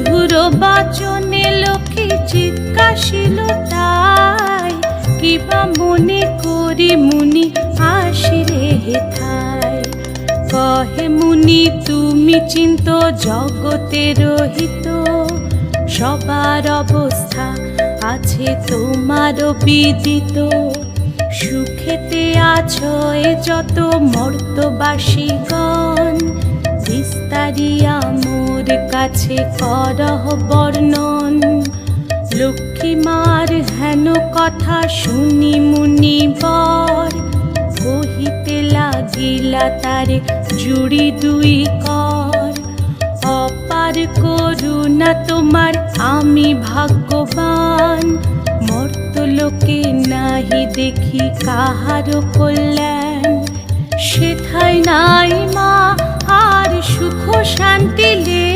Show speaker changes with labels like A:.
A: মধুর বাচনে লোকে জিজ্ঞাসিল তাই, কিবা মনে করি মুনি আসিলে হেথায়। কহে মুনি তুমি চিন্ত জগতের হিত, সবার অবস্থা আছে তোমার বিদিত। সুখেতে আছো এ যত মর্তবাসীগণ, বিস্তারিয়া মোর কাছে করহ বর্ণন। লক্ষ্মী মার হেন কথা শুনি মুনি বর, কহিতে লাগিলা তারে জুড়ি দুই কর। অপার করুণা তোমার আমি ভাগ্যবান, মর্তলোকে নাহি দেখি কাহার কল্যাণ। সেথায় নাই মা আর সুখ শান্তি লে,